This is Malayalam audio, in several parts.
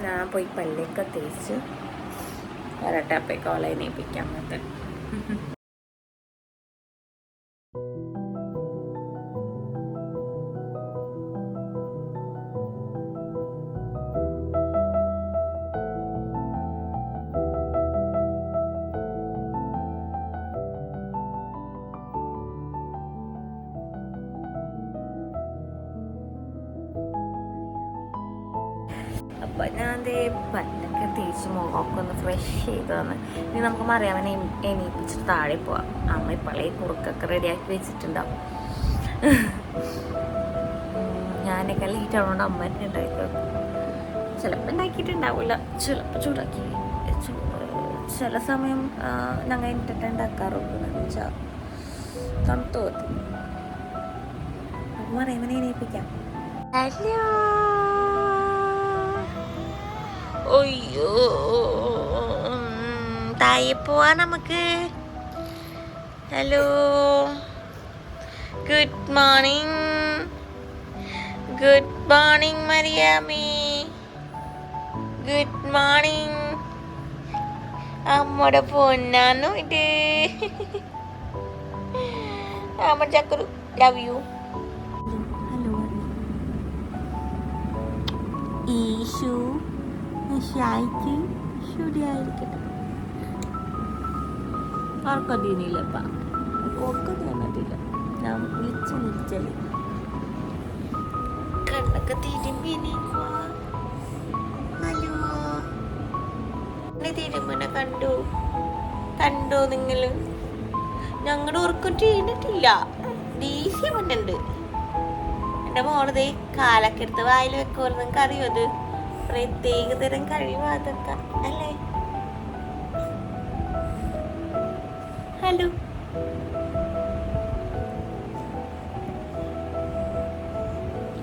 ഞാൻ പോയി പല്ലിയൊക്കെ തേച്ച് വരട്ടെ, അപ്പേക്ക് അവളെ എണീപ്പിക്കാൻ പറ്റേ. അപ്പോൾ ഞാൻ ദേ പല്ലൊക്കെ തേച്ച് മുഖമൊക്കെ ഒന്ന് ഫ്രഷ് ചെയ്ത് തന്ന്. ഇനി നമുക്ക് മറിയാമനെ എണീപ്പിച്ചിട്ട് താഴെ പോവാം. അമ്മ ഇപ്പോഴേ കുറുക്കൊക്കെ റെഡിയാക്കി വെച്ചിട്ടുണ്ടാവും. ഞാനൊക്കെ ലേറ്റ് ആവുന്നതുകൊണ്ട് അമ്മ തന്നെ ഉണ്ടാക്കി വെക്കും. ചിലപ്പോൾ ഉണ്ടാക്കിയിട്ടുണ്ടാവില്ല, ചിലപ്പോൾ ചൂടാക്കി. ചില സമയം ഞങ്ങൾ എന്നിട്ട് ഉണ്ടാക്കാറുള്ളൂ എന്ന് വെച്ചാൽ തണുത്തു പോകത്തി. അപ്പം മറിയാമനെ എണീപ്പിക്കാം. ഹലോ, ഒയ്യോ, താഴെ പോവാ നമുക്ക്. Hello, good morning. Good morning മറിയാമ്മേ, ഗുഡ് മോർണിംഗ്. അമ്മയുടെ പൊന്നാന്നു ഇത്. അമ്മ ചക്കരു, ലവ് യു. ഹലോ ഈശു, ശരിയായിരിക്കട്ടെ. ആർക്കും തീനില്ലപ്പ, ഒക്കെ തോന്നിട്ടില്ല. ഞാൻ വിളിച്ചല്ലേ കണ്ണൊക്കെ തിരുമ്പിനെ. ഹലോ, തിരുമ്പനെ കണ്ടോ നിങ്ങള്? ഞങ്ങളുടെ ഉറക്കം ചെയ്തിട്ടില്ല. ദേഷ്യ മുന്നുണ്ട്. എൻ്റെ മോളതേ കാലൊക്കെ എടുത്ത് വായിൽ വെക്കുമല്ലോ. നിങ്ങൾക്ക് അറിയോ അത്? പ്രത്യേക തരം കഴിവ് അതൊക്കെ അല്ലേ? ഹലോ,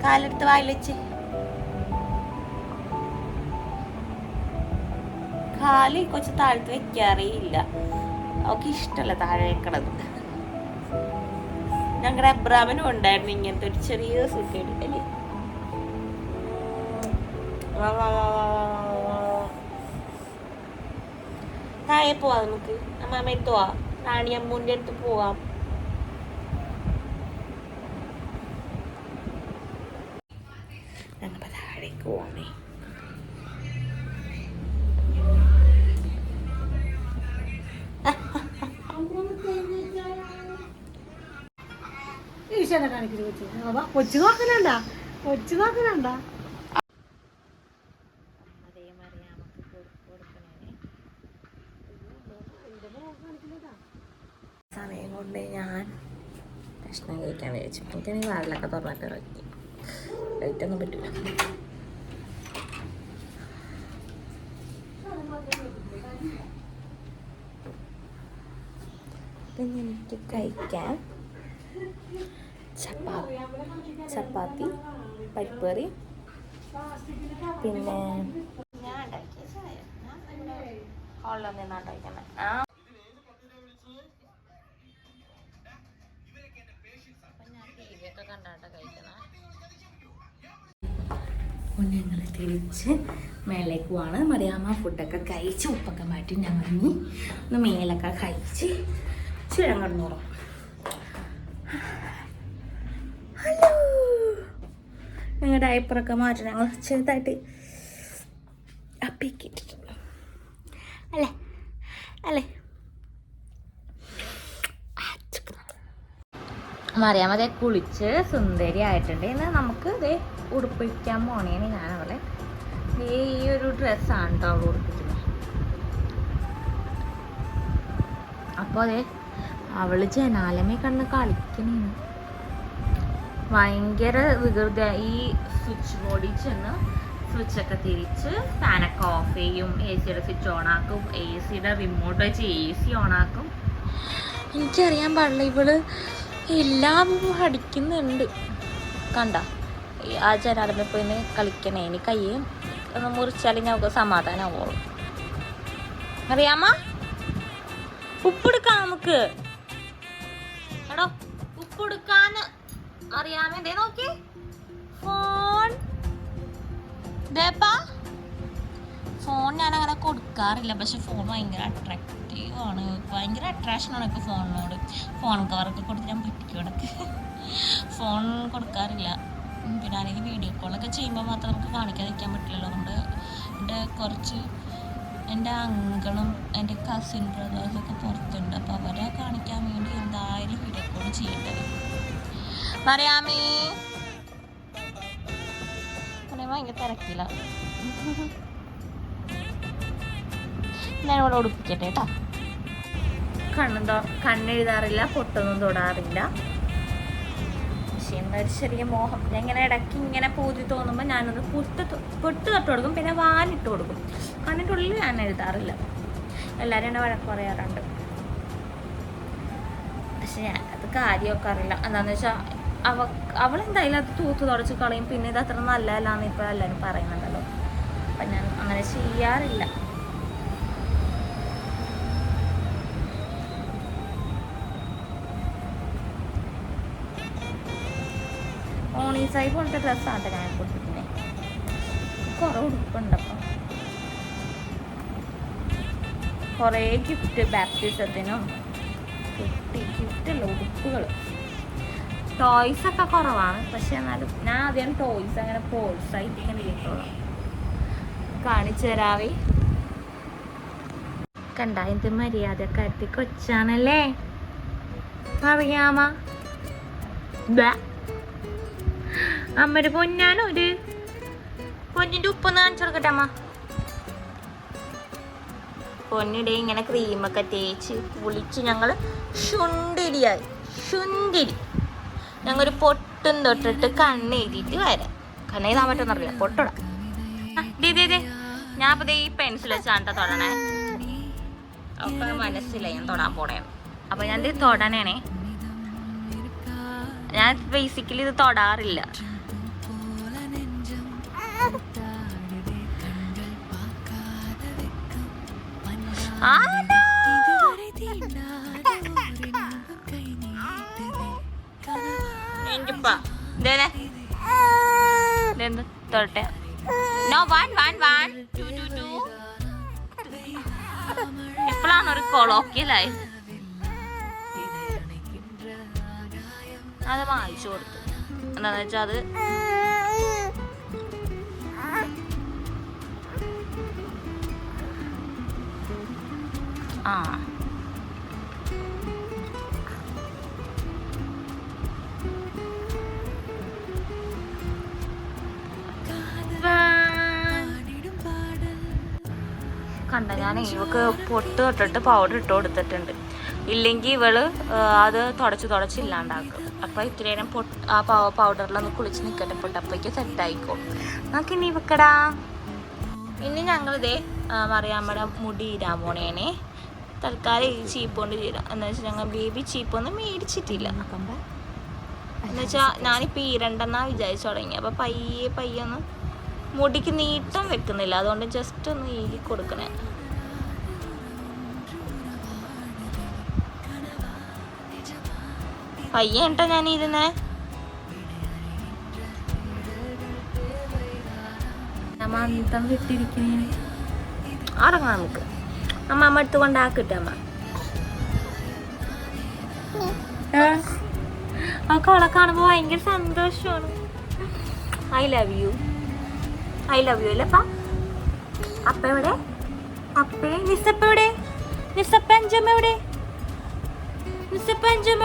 കാലെടുത്ത് വായിൽ വെച്ച്. കാല് കുറച്ച് താഴത്ത് വെക്കാറേയില്ല. അവൾക്ക് ഇഷ്ടമല്ല താഴെ വെക്കണത്. ഞങ്ങളുടെ അബ്രാമനും ഉണ്ടായിരുന്നു ഇങ്ങനത്തെ ഒരു ചെറിയ സുഖേട് അല്ലേ? താഴെ പോവാം നമുക്ക്. അമ്മാമ്മ എത്തുവാ, റാണി അമ്മൂന്റെ അടുത്ത് പോവാം. ഞങ്ങൾ താഴേക്ക് പോവാമേ. കൊച്ചു നോക്കണണ്ട, കൊച്ചു നോക്കണണ്ട. സമയം കൊണ്ട് ഞാൻ ഭക്ഷണം കഴിക്കാൻ വിചാരിച്ചു. എനിക്കാണെങ്കിൽ വാതിലൊക്കെ തുറന്നിട്ട് ഇറക്കി കഴിക്കൊന്നും പറ്റില്ല. പിന്നെ എനിക്ക് കഴിക്കാൻ ചപ്പാത്തി, പരിപ്പ് കറി, പിന്നെ ഞാൻ ഉണ്ടാക്കിയ ചായ. ഹോളിൽ നിന്നാണ് കഴിക്കുന്നത്. ഞങ്ങൾ തിരിച്ച് മേലേക്ക് പോവാണ്. മറിയാമ്മ ഫുഡൊക്കെ കഴിച്ച് ഉപ്പൊക്കെ മാറ്റി ഞങ്ങൾ ഒന്ന് മേലൊക്കെ കഴിച്ച് ചിഴങ്ങടന്നോറും. ഹലോ, ഞങ്ങളുടെ ഡയപ്പറൊക്കെ മാറ്റി ഞങ്ങൾ ചെറുതായിട്ട് അപ്പിക്കിട്ടിട്ടുണ്ട് അല്ലേ? മറിയാമ്മ കുളിച്ച് സുന്ദരി ആയിട്ടുണ്ട്. ഇന്ന് നമുക്ക് ഇതേ ഉടുപ്പിക്കാൻ പോണേന് ഞാൻ അവളെ ഈ ഒരു ഡ്രസ്സാണ് കേട്ടോ അവൾ ഉടുപ്പിക്കുന്നത്. അപ്പോൾ അതെ അവള് ജനാലമേ കണ്ണ് കളിക്കണേന് ഭയങ്കര വികൃത. ഈ സ്വിച്ച് ബോർഡിൽ ചെന്ന് സ്വിച്ചൊക്കെ തിരിച്ച് ഫാനൊക്കെ ഓഫ് ചെയ്യും, എ സിയുടെ സ്വിച്ച് ഓണാക്കും, എ സിയുടെ റിമോട്ട് വെച്ച് എ സി ഓണാക്കും. എനിക്കറിയാൻ പാടില്ല, ഇവള് എല്ലാം അടിക്കുന്നുണ്ട്. കണ്ട ആ ജനാലമേ പോയി കളിക്കണേ. ഇനി കയ്യും ഒന്ന് മുറിച്ചാലും ഞങ്ങൾക്ക് സമാധാനമാവുള്ളൂ. അറിയാമ ഉപ്പെടുക്കാം നമുക്ക്. എടോ ഉപ്പെടുക്കാന്ന് അറിയാമേ. ദേ നോക്കി ഫോൺ ദേപ്പാ കൊടുക്കാറില്ല. പക്ഷെ ഫോൺ ഭയങ്കര അട്രാക്റ്റീവ് ആണ്, ഭയങ്കര അട്രാക്ഷനാണ് ഇപ്പോൾ ഫോണിനോട്. ഫോൺ കവറൊക്കെ കൊടുത്ത് ഞാൻ പറ്റിക്കും ഇടയ്ക്ക്. ഫോൺ കൊടുക്കാറില്ല. പിന്നെ അല്ലെങ്കിൽ വീഡിയോ കോളൊക്കെ ചെയ്യുമ്പോൾ മാത്രം നമുക്ക് കാണിക്കാതിരിക്കാൻ പറ്റില്ലല്ലോ. അതുകൊണ്ട് എൻ്റെ അങ്കിളും എൻ്റെ കസിൻ ബ്രദേഴ്സൊക്കെ പുറത്തുണ്ട്. അപ്പോൾ അവരെ കാണിക്കാൻ വേണ്ടി എന്തായാലും വീഡിയോ കോൾ ചെയ്യേണ്ടത്. പറയാമേ ഭയങ്കര തിരക്കില്ല. ഞാനിവിടെ ഉടുപ്പിക്കട്ടെ കേട്ടോ. കണ്ണെഴുതാറില്ല, പൊട്ടൊന്നും തൊടാറില്ല. പക്ഷെ എന്നൊരു ചെറിയ മോഹം. ഞാൻ ഇങ്ങനെ ഇടയ്ക്ക് ഇങ്ങനെ പൂതി തോന്നുമ്പോൾ ഞാനത് പൊട്ട് തൊട്ട് കൊടുക്കും, പിന്നെ വാലിട്ട് കൊടുക്കും. കണ്ണിൻ്റെ ഉള്ളിൽ ഞാൻ എഴുതാറില്ല. എല്ലാവരും എന്നെ വഴക്ക് പറയാറുണ്ട്. പക്ഷെ ഞാനത് കാര്യമൊക്കെ അറിയില്ല. എന്താണെന്ന് വെച്ചാൽ അവളെന്തായാലും അത് തൂത്ത് തുടച്ച് കളയും. പിന്നെ ഇത് അത്ര നല്ലതല്ലാന്ന് ഇപ്പോൾ എല്ലാവരും പറയുന്നുണ്ടല്ലോ. അപ്പം ഞാൻ അങ്ങനെ ചെയ്യാറില്ല. ഓണീസായി പോലത്തെ ഡ്രസ്സാണ് ഞാൻ കൊടുത്തിട്ടുള്ളത്. കുറേ ഉടുപ്പുണ്ട്. അപ്പം കുറേ ഗിഫ്റ്റ് ബാപ്റ്റിസത്തിനും ഗിഫ്റ്റല്ല, ഉടുപ്പുകൾ. ടോയ്സൊക്കെ കുറവാണ്. പക്ഷെ എന്നാലും ഞാൻ ആദ്യം ടോയ്സ് അങ്ങനെ പ്രോത്സാഹിപ്പിക്കേണ്ടിരിക്കുള്ളൂ. കാണിച്ചു തരാവേ. കണ്ട എന്ത് മര്യാദക്കാരത്തി കൊച്ചാണല്ലേ. അറിയാമ അമ്മയുടെ പൊന്നാനൊരു പൊന്നിൻ്റെ ഉപ്പൊന്ന് കാണിച്ചു കൊടുക്കട്ടെ അമ്മ. പൊന്നിടെ ഇങ്ങനെ ക്രീമൊക്കെ തേച്ച് കുളിച്ച് ഞങ്ങൾ ശുണ്ടിരിയായി. ഞങ്ങളൊരു പൊട്ടും തൊട്ടിട്ട് കണ്ണെഴുതിയിട്ട് വരാം. കണ്ണെഴുതാൻ പറ്റുമെന്നറിയില്ല, പൊട്ടിടാം. ഞാൻ അപ്പോൾ ഈ പെൻസിൽ വെച്ചാണ് തൊടണേ. അവർക്ക് മനസ്സില്ല ഞാൻ തൊടാൻ പോണേന്ന്. അപ്പോൾ ഞാൻ ഇത് തൊടണേണേ. ഞാൻ ബേസിക്കലി ഇത് തൊടാറില്ല. തൊട്ടെ. എപ്പോഴാണ് ഒരു കൊളോക്കിയലായി അത് വാങ്ങിച്ചു കൊടുത്തു. എന്താന്ന് വെച്ചാൽ അത് കണ്ട ഞാൻ ഇവക്ക് പൊട്ട് തൊട്ടിട്ട് പൗഡർ ഇട്ട് കൊടുത്തിട്ടുണ്ട്. ഇല്ലെങ്കിൽ ഇവള് അത് തുടച്ച് ഇല്ലാണ്ടാക്കും. അപ്പം ഇത്തിരി നേരം ആ പൗഡറിലൊന്ന് കുളിച്ച് നിൽക്കട്ടെ, പൊട്ടപ്പോഴേക്ക് സെറ്റായിക്കോ. നമുക്ക് ഇനി വെക്കടാ. ഇനി ഞങ്ങളിതേ മറിയാമ്മയുടെ മുടി ഇരാൻ പോണേനെ. തൽക്കാലം ഈ ചീപ്പ് കൊണ്ട് ചെയ്യാം. എന്ന് വെച്ചാൽ ഞങ്ങൾ ബേബി ചീപ്പൊന്നും മേടിച്ചിട്ടില്ല. എന്ന് വെച്ചാൽ ഞാനിപ്പോൾ ഈരണ്ടെന്നാ വിചാരിച്ചു തുടങ്ങി. അപ്പം പയ്യെ ഒന്ന് മുടിക്ക് നീട്ടം വെക്കുന്നില്ല. അതുകൊണ്ട് ജസ്റ്റ് ഒന്ന് ഈരി കൊടുക്കണേ. പയ്യെ കേട്ടോ ഞാൻ ഇരുന്നേ. മന്ത്രം വിട്ടിരിക്കുന്നേ. ഉറങ്ങാം നമുക്ക്. അമ്മ എടുത്ത് കൊണ്ടാക്കിട്ടെ. അമ്മ ആ കോളെ കാണുമ്പോൾ ഭയങ്കര സന്തോഷമാണ്. ഐ ലവ് യു അല്ലപ്പാ. അപ്പ എവിടെ? അപ്പേ നിസപ്പ എവിടെ? നിസപ്പ അഞ്ചമ്മ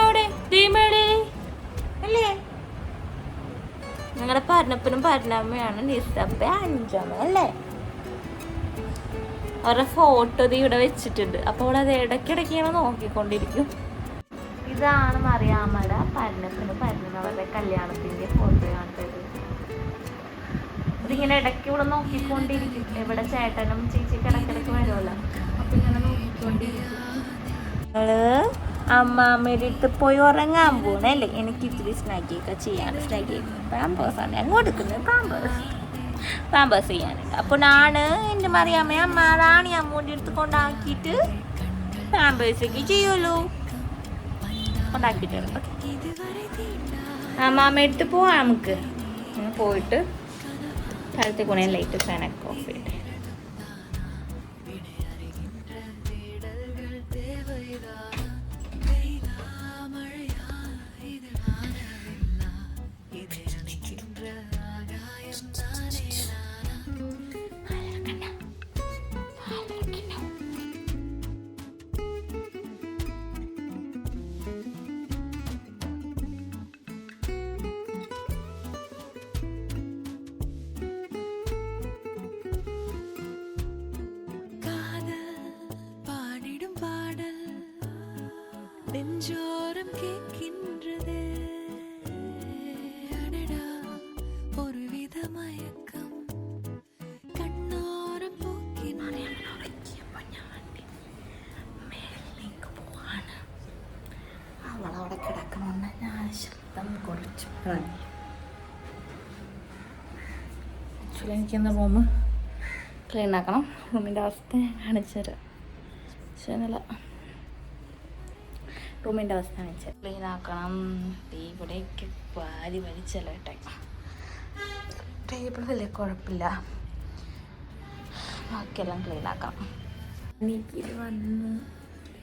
എവിടെ? അല്ലേ? ഞങ്ങളുടെ പരണപ്പനും പരണമ്മയാണ് നിസപ്പ അഞ്ചമ്മ അല്ലേ? അവരുടെ ഫോട്ടോ ഇവിടെ വെച്ചിട്ടുണ്ട്. അപ്പോൾ അവിടെ അത് ഇടയ്ക്കിടയ്ക്ക് ഇങ്ങനെ നോക്കിക്കൊണ്ടിരിക്കും. ഇതാണ് മറിയാമ്മയുടെ പരണപ്പനും പരണവരുടെ കല്യാണത്തിൻ്റെ ഫോട്ടോയാണ്. ഇതിങ്ങനെ ഇടയ്ക്ക് ഇവിടെ നോക്കിക്കൊണ്ടിരിക്കും. ഇവിടെ ചേട്ടനും ചേച്ചിക്ക് ഇടയ്ക്കിടയ്ക്ക് വരുമല്ലോ. അപ്പൊ ഇങ്ങനെ നോക്കിക്കൊണ്ടിരിക്കും. അമ്മാമ്മയുടെ അടുത്ത് പോയി ഉറങ്ങാൻ പോണല്ലേ. എനിക്ക് ഇത്തിരി സ്നാക്കിയൊക്കെ ചെയ്യാൻ. സ്നാക്കി പാമ്പേഴ്സാണ് ഞാൻ കൊടുക്കുന്നത്. പാമ്പേഴ്സ് ചെയ്യാനുണ്ട്. അപ്പോൾ ഞാൻ എൻ്റെ മറിയാമ്മയെ അമ്മാറാണ് അമ്മൂൻ്റെ അടുത്ത് കൊണ്ടാക്കിയിട്ട് പാമ്പേഴ്സൊക്കെ ചെയ്യുമല്ലോ. കൊണ്ടാക്കിയിട്ടുണ്ട്. അമ്മാമ്മ അടുത്ത് പോവാം നമുക്ക്. പോയിട്ട് കാലത്തെ കൊണേ ലൈറ്റ് ഫാനൊക്കെ ഓഫ് ചെയ്യട്ടെ. நெஞ்சோரம் கேட்கின்றதே அடடா ஒரு வித மயக்கம் കണ്ണോരം അവളവിടെ കിടക്കണമെന്ന് ഞാൻ ശബ്ദം കുറച്ച് പറഞ്ഞു. ആക്ച്വലി എനിക്കിന്ന് റൂം ക്ലീൻ ആക്കണം. റൂമിൻ്റെ അവസ്ഥ ഞാൻ കാണിച്ചു തരാം. ശരിയല്ല, റൂമിൻ്റെ അവസ്ഥ കാണിച്ചു ക്ലീൻ ആക്കണം. ഇവിടേക്ക് വാരി വലിച്ചല്ല കേട്ടോ. ടേബിൾ വലിയ കുഴപ്പമില്ല, ബാക്കിയെല്ലാം ക്ലീൻ ആക്കണം. എനിക്കിത് വന്ന്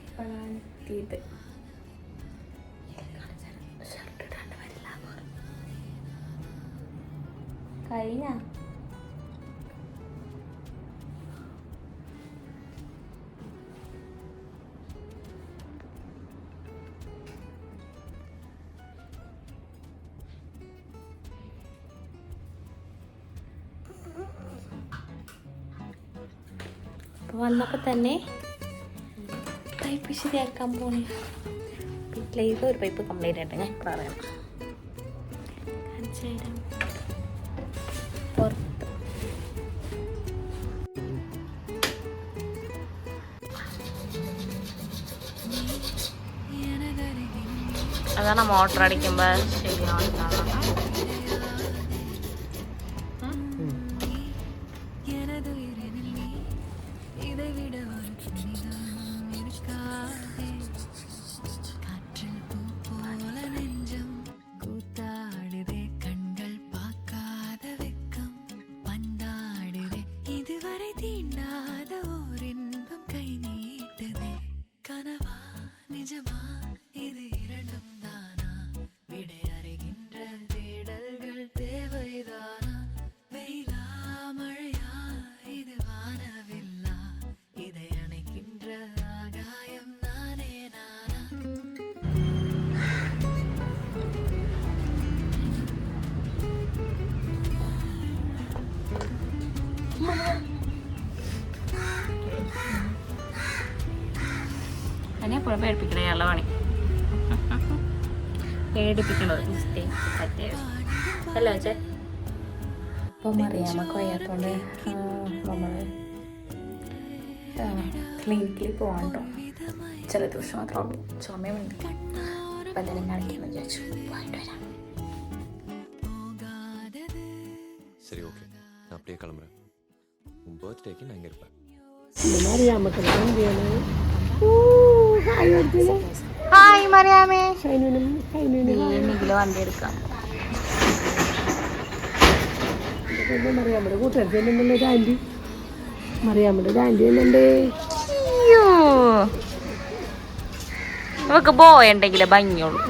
ഇപ്പോഴാണ് എത്തിയത്. ഷർട്ട് ഇടാണ്ട് വരില്ല കഴിഞ്ഞ വന്നപ്പോൾ തന്നെ പൈപ്പ് ശരിയാക്കാൻ പോണേ. വീട്ടിലേക്ക് ഒരു പൈപ്പ് കംപ്ലൈൻ്റ് ആയിട്ട് ഞാൻ പറയാം. കാണിച്ചു തരാം. പുറത്ത് അതാണ് മോട്ടർ അടിക്കുമ്പോൾ ശരിയാവുന്നതാണ്. എന്നെ എപ്പോഴും പേടിപ്പിക്കണേ ഉള്ള പണി. പേടിപ്പിക്കണത് മിസ്റ്റേക്ക് അല്ല വെച്ചേ. അപ്പം അറിയാമൊക്കെ വയ്യാത്തോണ്ട് നമ്മൾ ക്ലിനിക്കിൽ പോകാണ്ടോ. ചില ദിവസം മാത്രമേ ഉള്ളൂ ചുമയുണ്ട്. അപ്പം എന്തെങ്കിലും കാണിക്കാമെന്ന് വിചാരിച്ചു പോയിട്ട് വരാം. சரி ஓகே, நான் அப்படியே கிளம்புறேன். உன் பர்த்டேக்கு நான் இங்கே இருப்பேன். ഹായ് മറിയാമേ. വണ്ടി എടുക്കാം. മറിയാമ്മയുടെ കൂട്ടുകാരിച്ചല്ലോ ഒരു ആൻറ്റി. മറിയാമ്മയുടെ ഒരു ആൻറ്റി എന്നുണ്ട്. നമുക്ക് പോയണ്ടെങ്കിലേ ഭംഗിയുള്ളൂ.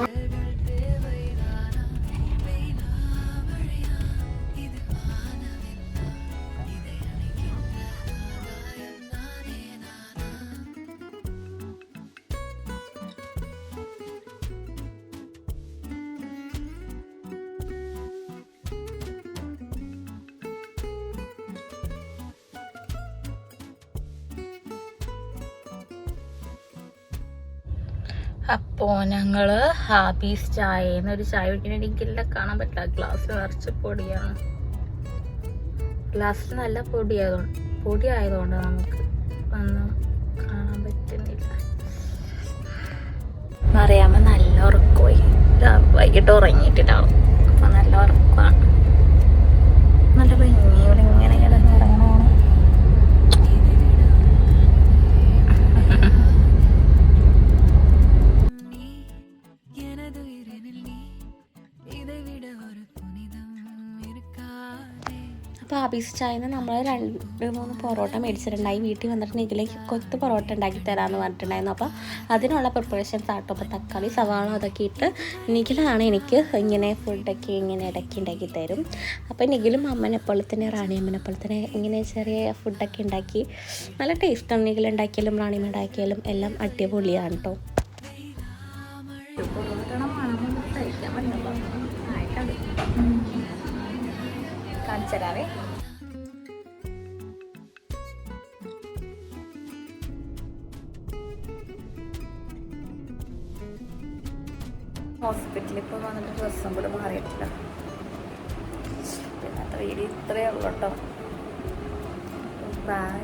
അപ്പോൾ ഞങ്ങൾ ഹാപ്പീസ് ചായന്ന് ഒരു ചായ കുടിക്കുന്ന എനിക്കില്ല കാണാൻ പറ്റില്ല. ഗ്ലാസ് നിറച്ച് പൊടിയാണ്. ഗ്ലാസ്സിൽ നല്ല പൊടിയായതുകൊണ്ട് നമുക്ക് ഒന്നും കാണാൻ പറ്റുന്നില്ല. അറിയാമോ നല്ല ഉറക്കമായി. വൈകിട്ട് ഉറങ്ങിയിട്ടിട്ടാവും. അപ്പം നല്ല ഉറക്കമാണ്. നല്ല ഭംഗിയോടെ ഇങ്ങനെ കിടന്നിറങ്ങണം. അപ്പോൾ ആബീസ് ചായന്ന് നമ്മൾ 2-3 പൊറോട്ട മേടിച്ചിട്ടുണ്ടായി. വീട്ടിൽ വന്നിട്ട് ഇതിലേക്ക് കൊത്ത് പൊറോട്ട ഉണ്ടാക്കി തരാമെന്ന് പറഞ്ഞിട്ടുണ്ടായിരുന്നു. അപ്പോൾ അതിനുള്ള പ്രിപ്പറേഷൻസ് ആട്ടോ. അപ്പോൾ തക്കാളി സവാള അതൊക്കെ ഇട്ട് നിഖിലാണ് എനിക്ക് ഇങ്ങനെ ഫുഡൊക്കെ ഇങ്ങനെ ഇടയ്ക്ക് ഉണ്ടാക്കി തരും. അപ്പോൾ നിഖിലും അമ്മനെപ്പോലെ തന്നെ റാണിയമ്മനെപ്പോലെ തന്നെ ഇങ്ങനെ ചെറിയ ഫുഡൊക്കെ ഉണ്ടാക്കി നല്ല ടേസ്റ്റാണ്. നിഖിലുണ്ടാക്കിയാലും റാണിയമ്മ ഉണ്ടാക്കിയാലും എല്ലാം അടിപൊളിയാണ് കേട്ടോ. കാണിച്ചരാവേ. ഹോസ്പിറ്റലിൽ ഇപ്പോൾ വന്നിട്ട് ഡ്രസ്സും കൂടെ മാറിയിട്ടില്ല. ഇന്നത്തെ വീഡിയോ ഇത്രയേ ഉള്ളൂ കേട്ടോ. ബൈ.